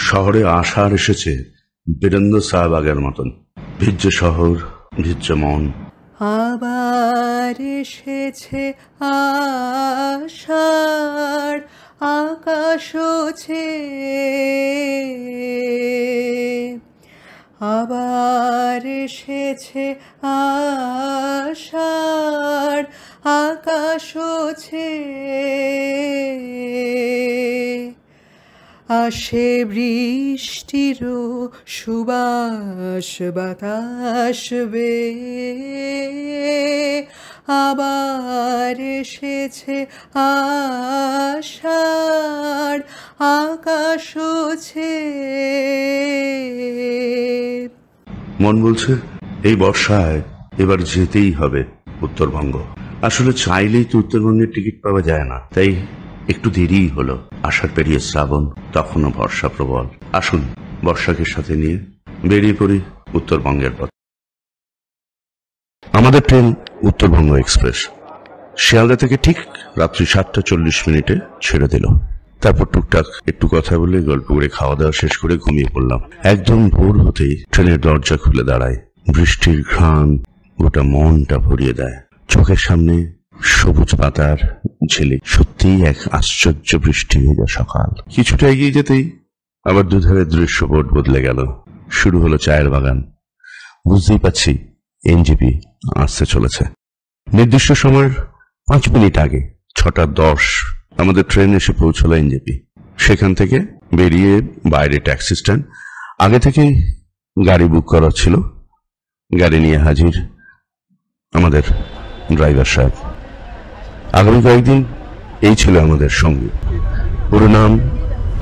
শহরে আশার এসেছে বীরেন্দ্র শাহবাগের মতন। ভিজে শহর, ভিজে মন। আবার এসেছে আষাঢ়, আকাশ আবার এসেছে আষাঢ়, আকাশ আসে বৃষ্টিরও সুবাস বাতাস আবার এসেছে আষাঢ়, আকাশ মন বলছে এই বর্ষায় এবার যেতেই হবে উত্তরবঙ্গ। আসলে চাইলেই তো উত্তরবঙ্গের টিকিট পাওয়া যায় না, তাই একটু দেরিই হলো। আষাঢ় পেরিয়ে শ্রাবণ, তখনও বর্ষা প্রবল। আসুন বর্ষাকে সাথে নিয়ে বেরিয়ে পড়ি উত্তরবঙ্গের পথ। আমাদের ট্রেন উত্তরবঙ্গ এক্সপ্রেস শিয়ালদা থেকে ঠিক রাত্রি 7:40 ছেড়ে দিল। তারপর টুকটাক একটু কথা বলে, গল্প করে, খাওয়া দাওয়া শেষ করে ঘুমিয়ে পড়লাম। একদম ভোর হতেই ট্রেনের দরজা খুলে দাঁড়ায়। বৃষ্টির ঘ্রাণ গোটা মনটা ভরিয়ে দেয়। চোখের সামনে সবুজ পাতার ঝিলিক। সত্যিই এক আশ্চর্য বৃষ্টি ভেজা সকাল। কিছুটা এগিয়ে যেতেই আবার দুধারের দৃশ্যপট বদলে গেল। শুরু হলো চায়ের বাগান। বুঝতেই পারছি এনজেপি আসতে চলেছে। নির্দিষ্ট সময়ের 5 মিনিট আগে 6:10 আমাদের ট্রেন এসে পৌঁছলো এনজেপি। সেখান থেকে বেরিয়ে বাইরে ট্যাক্সি স্ট্যান্ড। আগে থেকেই গাড়ি বুক করা ছিল। গাড়ি নিয়ে হাজির আমাদের ড্রাইভার সাহেব। আগামী কয়েকদিন এই ছিল আমাদের সঙ্গী। পুরো নাম,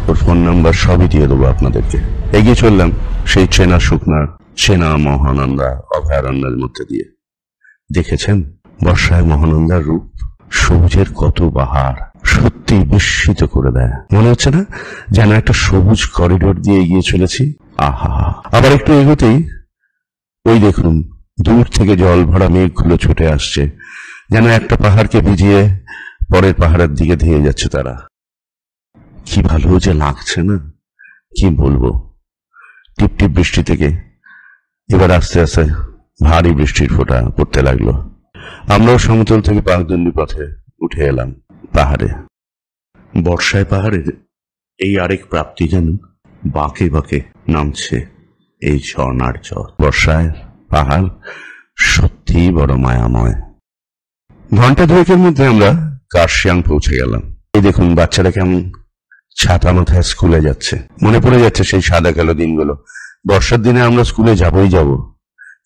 ওর ফোন নাম্বার সবই দিয়ে দেবো আপনাদেরকে। এগিয়ে চললাম সেই চেনা শুকনা চেনা মহানন্দা অভয়ারণ্যের মধ্যে দিয়ে। দেখেছেন বর্ষায় মহানন্দার রূপ, সবুজের কত বাহার, সত্যি বিস্মিত করে দেয়। মনে হচ্ছে না যেন একটা সবুজ করিডোর দিয়ে এগিয়ে চলেছি। আহা, আবার একটু এগোতেই ওই দেখুন দূর থেকে জল ভরা মেঘগুলো ছুটে আসছে, যেন একটা পাহাড়কে ভিজিয়ে পরের পাহাড়ের দিকে ধেয়ে যাচ্ছে তারা। কি ভালো যে লাগছে না, কি বলবো। টিপটিপ বৃষ্টি থেকে এবার আস্তে আস্তে ভারী বৃষ্টির ফোঁটা পড়তে লাগলো। আমরাও সমতল থেকে পাকদণ্ডী পথে উঠে এলাম পাহাড়ে। বর্ষায় পাহাড়ের এই আরেক প্রাপ্তি যেন বাঁকে বাঁকে নামছে এই ঝর্ণার জল। বর্ষায় পাহাড় সত্যি বড় মায়াময়। ঘন্টা দুয়েকের মধ্যে আমরা কার্শিয়াং পৌঁছে গেলাম। এই দেখুন বাচ্চারা কেমন ছাতা মাথায় স্কুলে যাচ্ছে। মনে পড়ে যাচ্ছে সেই সাদা কালো দিনগুলো। বর্ষার দিনে আমরা স্কুলে যাবই যাব,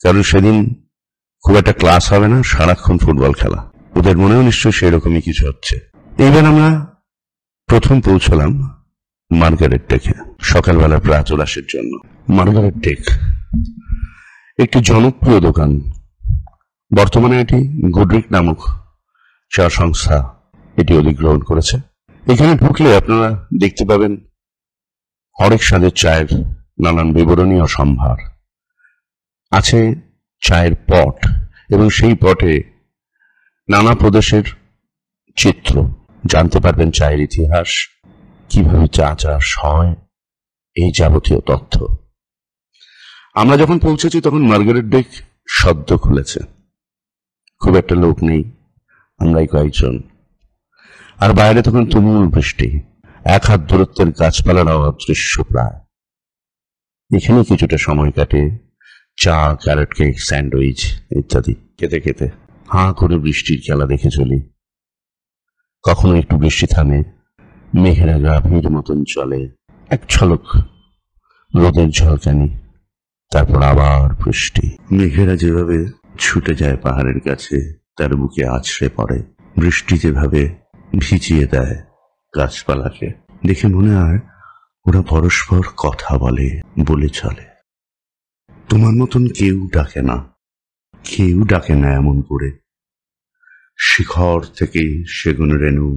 কারণ সেদিন খুব একটা ক্লাস হবে না, সারাক্ষণ ফুটবল খেলা। ওদের মনেও নিশ্চয়ই সেরকমই কিছু হচ্ছে। এইবার আমরা প্রথম পৌঁছলাম মার্গারেট ডেকে, সকালবেলা প্রাতরাশের জন্য। মার্গারেট ডেক একটি জনপ্রিয় দোকান। বর্তমানে এটি গুডরিক নামক চা সংস্থা এটি অধিগ্রহণ করেছে। এখানে ঢুকলে আপনারা দেখতে পাবেন হরেক স্বাদের চায়ের নানান বিবরণী ও সম্ভার আছে। চায়ের পট, এবং সেই পটে নানা প্রদেশের চিত্র। জানতে পারবেন চায়ের ইতিহাস, কিভাবে চা চাষ হয়, এই যাবতীয় তথ্য। আমরা যখন পৌঁছেছি তখন মার্গারেট ডেক সদ্য খুলেছে। খুব একটা লোক নেই, আমরাই কয়েকজন। আর বাইরে তখন তুমুল বৃষ্টি। 1 হাত দূরত্বের গাছপালার অভাব দৃশ্য প্রায়। এখানে কিছুটা সময় কাটে চা, ক্যারট কেক, স্যান্ডউইচ ইত্যাদি খেতে খেতে হাঁ করে বৃষ্টির খেলা দেখে চলি। কখনো একটু বৃষ্টি থামে, মেঘেরা গাভীর মতন চলে, এক ঝলক রোদের ঝলকানি, তারপর আবার বৃষ্টি। মেঘেরা যেভাবে ছুটে যায় পাহাড়ের কাছে, তার বুকে আছড়ে পড়ে। বৃষ্টি যেভাবে ভিজিয়ে দেয় গাছপালাকে, দেখে মনে হয় ওরা পরস্পর কথা বলে চলে। তোমার মতন কেউ ডাকে না, কেউ ডাকে না এমন করে। শিখর থেকে সেগুন রেণু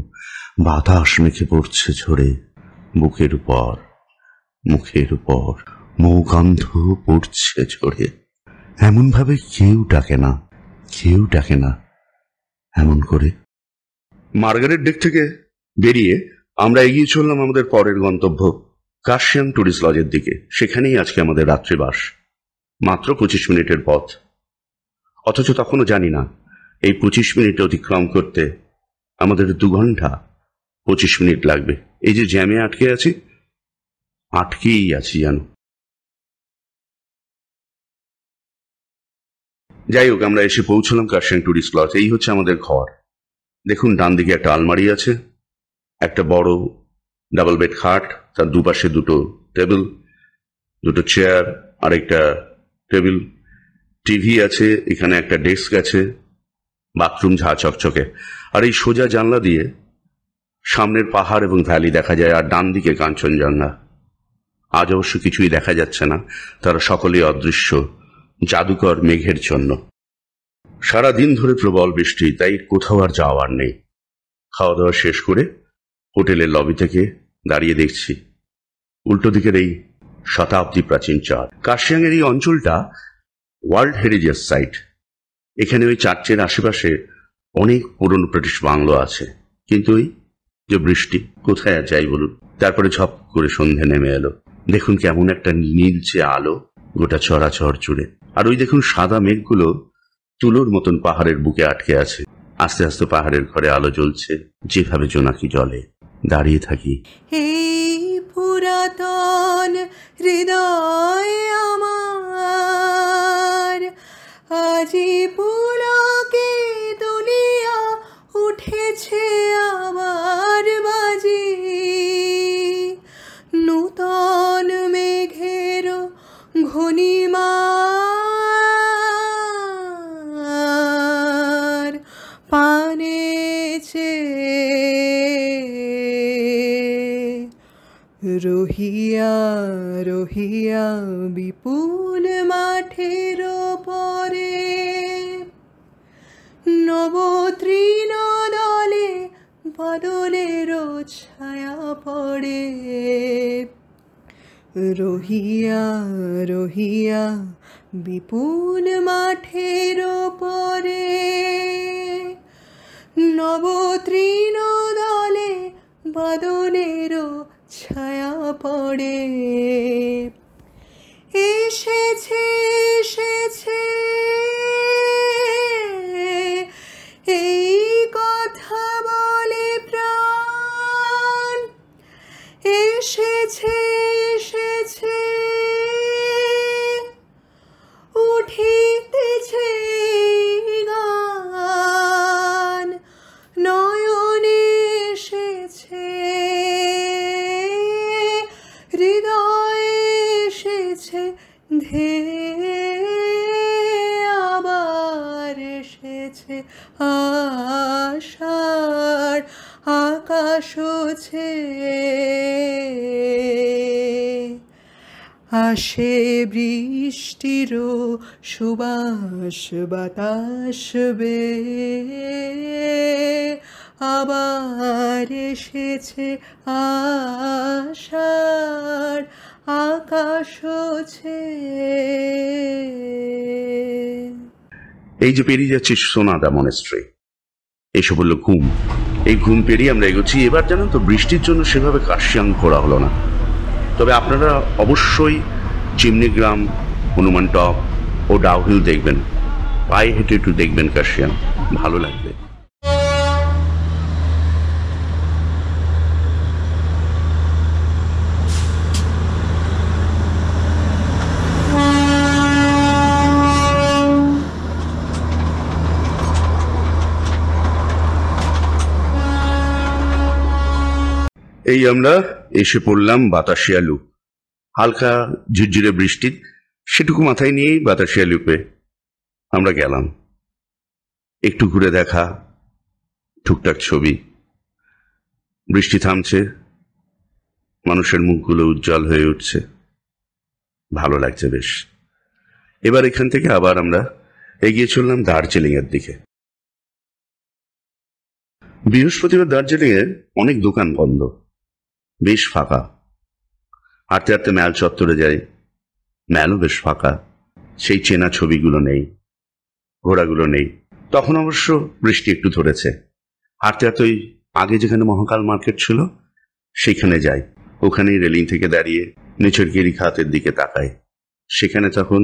বাতাস মেখে পড়ছে ঝরে। বুকের উপর, মুখের উপর মৌগন্ধ পড়ছে ঝরে। এমন ভাবে কেউ ডাকে না, কেউ ডাকে না এমন করে। মার্গারেট ডেক থেকে বেরিয়ে আমরা এগিয়ে চললাম আমাদের পরের গন্তব্য কার্শিয়াং টুরিস্ট লজের দিকে। সেখানেই আজকে আমাদের রাত্রিবাস। মাত্র 25 মিনিটের পথ, অথচ তখনও জানি না এই 25 মিনিট অতিক্রম করতে আমাদের 2 ঘন্টা 25 মিনিট লাগবে। এই যে জ্যামে আটকেই আছি জানো। যাই হোক, আমরা এসে পৌঁছলাম কার্শিয়াং টুরিস্ট লজ। এই হচ্ছে আমাদের ঘর। দেখুন, ডান দিকে একটা আলমারি আছে, একটা বড় ডাবল বেড খাট, তার দুপাশে 2টো টেবিল, 2টো চেয়ার আর একটা টেবিল, টিভি আছে, এখানে একটা ডেস্ক আছে, বাথরুম ঝা চকচকে। আর এই সোজা জানলা দিয়ে সামনের পাহাড় এবং ভ্যালি দেখা যায়, আর ডান দিকে কাঞ্চনজঙ্ঘা। আজ অবশ্য কিছুই দেখা যাচ্ছে না, তারা সকলেই অদৃশ্য জাদুকর মেঘের জন্য। সারাদিন ধরে প্রবল বৃষ্টি, তাই কোথাও আর যাওয়ার নেই। খাওয়া দাওয়া শেষ করে হোটেলের লবি থেকে দাঁড়িয়ে দেখছি উল্টো দিকের এই শতাব্দী প্রাচীন চার্চ। কার্শিয়াংয়ের এই অঞ্চলটা ওয়ার্ল্ড হেরিটেজ সাইট। এখানে ওই চার্চের আশেপাশে অনেক পুরনো ব্রিটিশ বাংলো আছে, কিন্তু ওই যে বৃষ্টি, কোথায় আর যাই বলুন। তারপরে ঝপ করে সন্ধে নেমে এলো। দেখুন কেমন একটা নীলচে আলো গোটা চরাচর জুড়ে। আর ওই দেখুন সাদা মেঘগুলো তুলোর মতন পাহাড়ের বুকে আটকে আছে। আস্তে আস্তে পাহাড়ের ঘরে আলো জ্বলছে, যেভাবে জোনাকি জলে। দাঁড়িয়ে থাকি। এই পুরাতন হৃদয় আমার আজি পুলকে দুলিয়া উঠেছে আবার বাজি। নূতন মেঘের ঘনিমার পানেছে রহিয়া রহিয়া বিপুল মাঠের পরে নবতৃণ দলে বাদলের ছায়া পড়ে। রহিয়া রহিয়া বিপুল মাঠের পরে নবতৃণ দলে বাদলের ছায়া পড়ে। এসেছে এসেছে এই কথা বলে প্রাণ, এসেছে এসেছে উঠিতেছে গান, নয়নে এসেছে হৃদয়ে এসেছে ধেয়ে, আবার এসেছে আষাঢ় আকাশ আসে বৃষ্টির সুবাস বাতাস আবার এসেছে আষাঢ় আকাশ এই যে পেরিয়ে যাচ্ছি সোনাদা মনেস্ট্রি, এইসব হলো ঘুম। এই ঘুম পেরিয়ে আমরা এগোচ্ছি। এবার জানেন তো, বৃষ্টির জন্য সেভাবে কার্শিয়াং ঘোরা হলো না। তবে আপনারা অবশ্যই চিমনিগ্রাম, হনুমান টপ ও ডাউহিল দেখবেন। পায়ে হেঁটে একটু দেখবেন কার্শিয়াং, ভালো লাগবে। এই আমরা এসে পড়লাম বাতাসিয়া লুপ। হালকা ঝিরঝিরে বৃষ্টি, সেটুকু মাথায় নিয়েই বাতাসিয়া লুপে আমরা গেলাম। একটু ঘুরে দেখা, টুকটাক ছবি। বৃষ্টি থামছে, মানুষের মুখগুলো উজ্জ্বল হয়ে উঠছে, ভালো লাগছে বেশ। এবার এখান থেকে আবার আমরা এগিয়ে চললাম দার্জিলিং এর দিকে। বৃহস্পতিবার দার্জিলিংয়ে অনেক দোকান বন্ধ, বেশ ফাঁকা। হাঁটতে হাঁটতে ম্যাল চত্বরে যাই, ম্যালও বেশ ফাঁকা। সেই চেনা ছবিগুলো নেই, ঘোড়াগুলো নেই। তখন অবশ্য বৃষ্টি একটু ধরেছে। হাঁটতে হাঁটতে ওই আগে যেখানে মহাকাল মার্কেট ছিল সেইখানে যাই। ওখানেই রেলিং থেকে দাঁড়িয়ে নিচের গিরিখাতের দিকে তাকাই। সেখানে তখন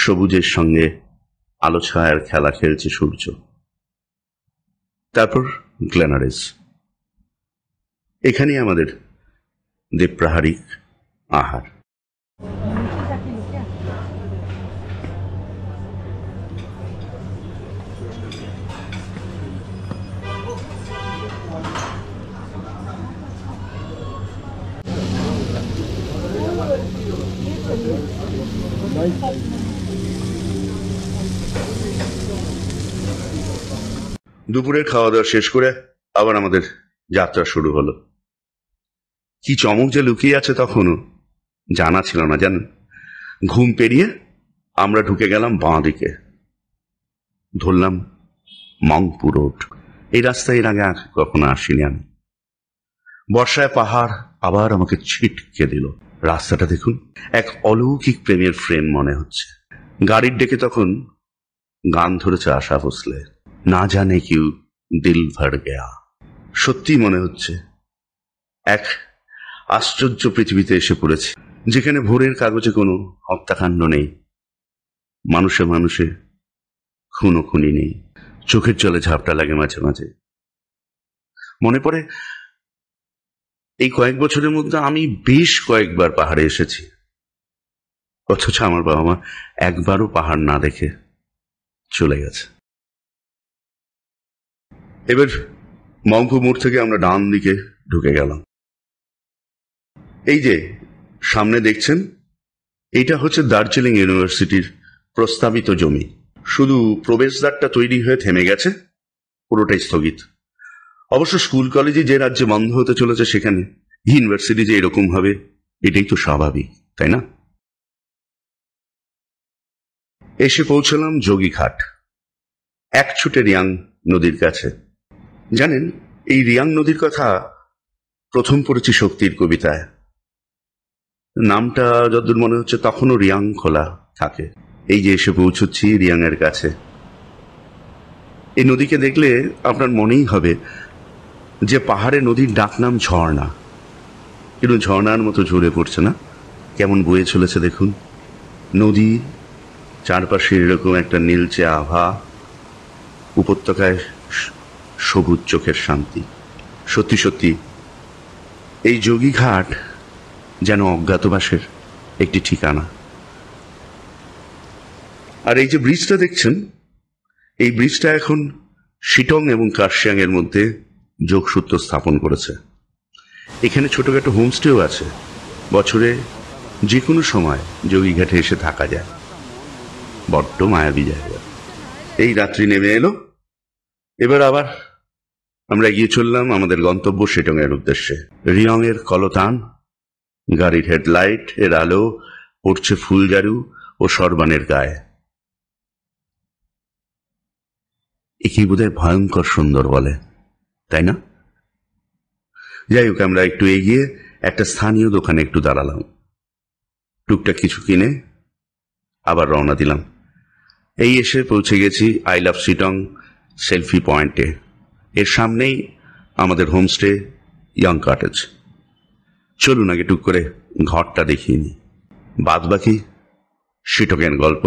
সবুজের সঙ্গে আলো ছায়ার খেলা খেলছে সূর্য। তারপর গ্ল্যানারিস। এখানেই আমাদের দ্বীপ্রাহারিক আহার। দুপুরের খাওয়া দাওয়া শেষ করে আবার আমাদের যাত্রা শুরু হলো। কি চমক যে লুকিয়ে আছে তখনও জানা ছিল না, জানেন। ঘুম পেরিয়ে আমরা ঢুকে গেলাম বাঁ দিকে, ধরলাম মংপু রোড। এই রাস্তায় এর আগে কখনো আসিনি আমি। বর্ষায় পাহাড় আবার আমাকে ছিটকে দিল। রাস্তাটা দেখুন, এক অলৌকিক প্রেমের ফ্রেম মনে হচ্ছে। গাড়ির ডেকে তখন গান ধরেছে আশা ভোসলে, না জানে কিউ দিল ভর গয়া। সত্যি মনে হচ্ছে এক আশ্চর্য পৃথিবীতে এসে পড়েছে, যেখানে ভোরের কাগজে কোনো হত্যাকাণ্ড নেই, মানুষে মানুষে খুনো খুনি নেই। চোখের জলে ঝাপটা লাগে মাঝে মাঝে। মনে পড়ে এই কয়েক বছরের মধ্যে আমি বেশ কয়েকবার পাহাড়ে এসেছি, অথচ আমার বাবা মা একবারও পাহাড় না দেখে চলে গেছে। এবার মংপু মোড় থেকে আমরা ডান দিকে ঢুকে গেলাম। এই যে সামনে দেখছেন, এটা হচ্ছে দার্জিলিং ইউনিভার্সিটির প্রস্তাবিত জমি। শুধু প্রবেশদ্বারটা তৈরি হয়ে থেমে গেছে, পুরোটাই স্থগিত। অবশ্য স্কুল কলেজে যে রাজ্যে বন্ধ হতে চলেছে, সেখানে ইউনিভার্সিটি যে এরকম হবে এটাই তো স্বাভাবিক, তাই না? এসে পৌঁছলাম যোগীঘাট, এক ছুটে রিয়াং নদীর কাছে। জানেন, এই রিয়াং নদীর কথা প্রথম পড়েছি শক্তির কবিতায়। নামটা যতদূর মনে হচ্ছে তখনও রিয়াং খোলা থাকে। এই যে এসে পৌঁছচ্ছি রিয়াং এর কাছে। এই নদীকে দেখলে আপনার মনেই হবে যে পাহাড়ে নদীর ডাকনাম ঝর্ণা। কিন্তু ঝর্ণার মতো ঝরে পড়ছে না, কেমন বয়ে চলেছে দেখুন। নদী চারপাশে এরকম একটা নীলচে আভা, উপত্যকায় সবুজ চোখের শান্তি। সত্যি সত্যি এই যোগীঘাট যেন অজ্ঞাতবাসের একটি ঠিকানা। আর এই যে ব্রিজটা দেখছেন, এই ব্রিজটা এখন শিটং এবং কার্শিয়াং এর মধ্যে যোগসূত্র স্থাপন করেছে। এখানে ছোটখাটো হোমস্টেও আছে। বছরে যে কোনো সময় যোগীঘাটে এসে থাকা যায়। বড্ড মায়াবী জায়গা। এই রাত্রি নেমে এলো। এবার আবার আমরা এগিয়ে চললাম আমাদের গন্তব্য শিটং এর উদ্দেশ্যে। রিয়ং এর কলতান, গাড়ির হেডলাইট এর আলো পড়ছে ফুলজারু ও সরবানের গায়ে। একেই বোধহয় ভয়ঙ্কর সুন্দর বলে, তাই না? যাই হোক, আমরা একটু এগিয়ে একটা স্থানীয় দোকানে একটু দাঁড়ালাম। টুকটাক কিছু কিনে আবার রওনা দিলাম। এই এসে পৌঁছে গেছি আই লাভ শিটং সেলফি পয়েন্টে। এর সামনেই আমাদের হোমস্টে ইয়াং কটেজ। চলুন আগে টুক করে ঘরটা দেখিয়ে নি। বাদ বাকি শিটংয়ের গল্প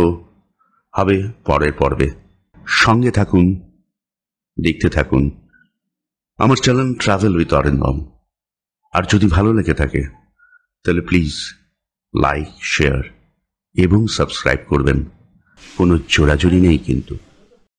হবে পরের পর্বে। সঙ্গে থাকুন, দেখতে থাকুন আমার চ্যানেল ট্রাভেল উইথ অরিন্দম। আর যদি ভালো লেগে থাকে তাহলে প্লিজ লাইক, শেয়ার এবং সাবস্ক্রাইব করবেন। কোনো জোড়াজুড়ি নেই কিন্তু।